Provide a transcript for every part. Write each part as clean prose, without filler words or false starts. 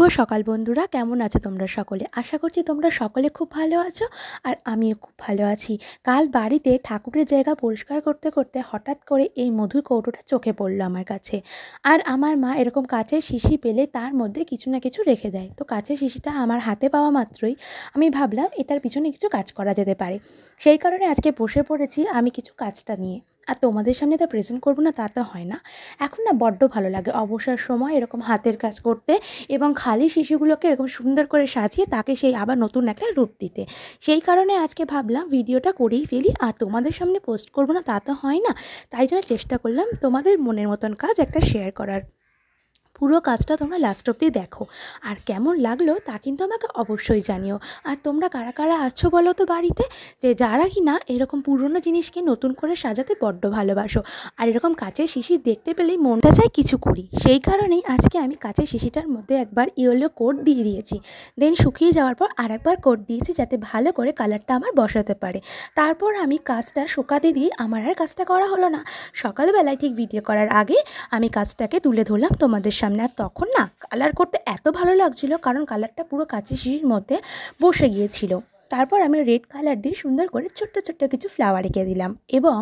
শুভ সকাল বন্ধুরা, কেমন আছো তোমরা সকলে? আশা করছি তোমরা সকলে খুব ভালো আছো আর আমিও খুব ভালো আছি। কাল বাড়িতে ঠাকুরের জায়গা পরিষ্কার করতে করতে হঠাৎ করে এই মধুর কৌটোটা চোখে পড়লো আমার কাছে। আর আমার মা এরকম কাচের শিশি পেলে তার মধ্যে কিছু না কিছু রেখে দেয়। তো কাচের শিশিটা আমার হাতে পাওয়া মাত্রই আমি ভাবলাম এটার পিছনে কিছু কাজ করা যেতে পারে। সেই কারণে আজকে বসে পড়েছি আমি কিছু কাজটা নিয়ে। আর তোমাদের সামনে তো প্রেজেন্ট করবো না তা তো হয় না। এখন না বড্ড ভালো লাগে অবসর সময় এরকম হাতের কাজ করতে এবং খালি শিশুগুলোকে এরকম সুন্দর করে সাজিয়ে তাকে সেই আবার নতুন একটা রূপ দিতে। সেই কারণে আজকে ভাবলাম ভিডিওটা করেই ফেলি, আর তোমাদের সামনে পোস্ট করবো না তা তো হয় না। তাই জন্য চেষ্টা করলাম তোমাদের মনের মতন কাজ একটা শেয়ার করার। পুরো কাজটা তোমরা লাস্ট অবধি দেখো, আর কেমন লাগলো তা কিন্তু আমাকে অবশ্যই জানিও। আর তোমরা কারা কারা আছো বলো তো বাড়িতে, যে যারা কি না এরকম পুরনো জিনিসকে নতুন করে সাজাতে বড্ড ভালোবাসো, আর এরকম কাচের শিশি দেখতে পেলেই মনটা চায় কিছু করি। সেই কারণেই আজকে আমি কাচের শিশিটার মধ্যে একবার ইয়েলো কোট দিয়ে দিয়েছি, দেন শুকিয়ে যাওয়ার পর আরেকবার কোট দিয়েছি যাতে ভালো করে কালারটা আমার বসাতে পারে। তারপর আমি কাজটা শুকাতে দিয়ে আমার আর কাজটা করা হলো না। সকালবেলায় ঠিক ভিডিও করার আগে আমি কাজটাকে তুলে ধরলাম তোমাদের সামনে। আর তখন না কালার করতে এত ভালো লাগছিল, কারণ কালারটা পুরো কাচের শিশির মধ্যে বসে গিয়েছিল। তারপর আমি রেড কালার দিয়ে সুন্দর করে ছোট্ট ছোট্ট কিছু ফ্লাওয়ার এঁকে দিলাম এবং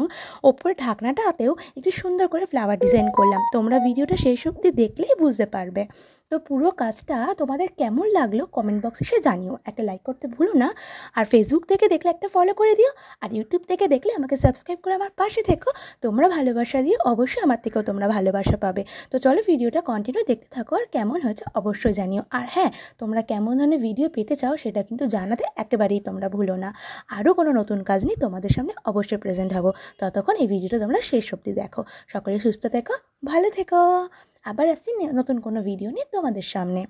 ওপরে ঢাকনাটাতেও একটু সুন্দর করে ফ্লাওয়ার ডিজাইন করলাম। তোমরা ভিডিওটা শেষ অবধি দেখলেই বুঝতে পারবে। তো পুরো কাজটা তোমাদের কেমন লাগলো কমেন্ট বক্সে এসে জানিও। একটা লাইক করতে ভুলো না, আর ফেসবুক থেকে দেখলে একটা ফলো করে দিও, আর ইউটিউব থেকে দেখলে আমাকে সাবস্ক্রাইব করে আমার পাশে থেকো। তোমরা ভালোবাসা দিও, অবশ্যই আমার থেকেও তোমরা ভালোবাসা পাবে। তো চলো ভিডিওটা কন্টিনিউ দেখতে থাকো, আর কেমন হয়েছে অবশ্যই জানিও। আর হ্যাঁ, তোমরা কেমন ধরনের ভিডিও পেতে চাও সেটা কিন্তু জানাতে একেবারেই তোমরা ভুলো না। আরও কোনো নতুন কাজ নিয়ে তোমাদের সামনে অবশ্যই প্রেজেন্ট হবো। ততক্ষণ এই ভিডিওটা তোমরা শেষ অবধি দেখো। সকলে সুস্থ থেকো, ভালো থেকো। আবার আসছি নতুন কোনো ভিডিও নিয়ে তোমাদের সামনে।